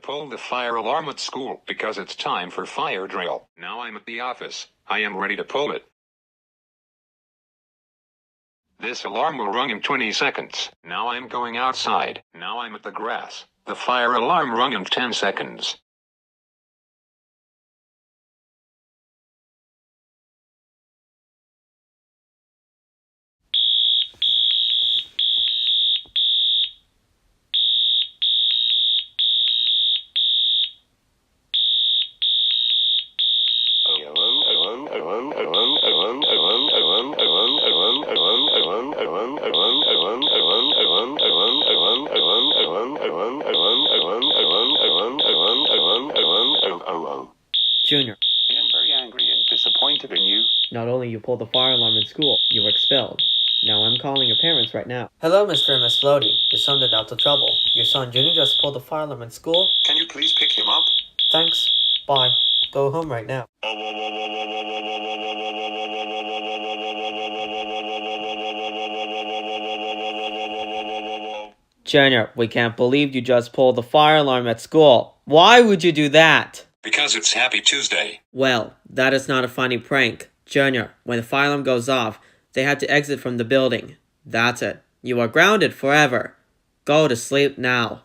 pull the fire alarm at school because it's time for fire drill. Now I'm at the office. I am ready to pull it. This alarm will rung in 20 seconds. Now I'm going outside. Now I'm at the grass. The fire alarm rung in 10 seconds. Junior, I am very angry and disappointed in you. not only you pulled the fire alarm in school, you were expelled. Now I'm calling your parents right now. Hello, Mr. and Miss Floaty. Your son is out of trouble. Your son Junior just pulled the fire alarm in school. Can you please pick him up? Thanks. Bye. Go home right now. Junior, we can't believe you just pulled the fire alarm at school. Why would you do that? Because it's Happy Tuesday. Well, that is not a funny prank. Junior, when the fire alarm goes off, they have to exit from the building. That's it. You are grounded forever. Go to sleep now.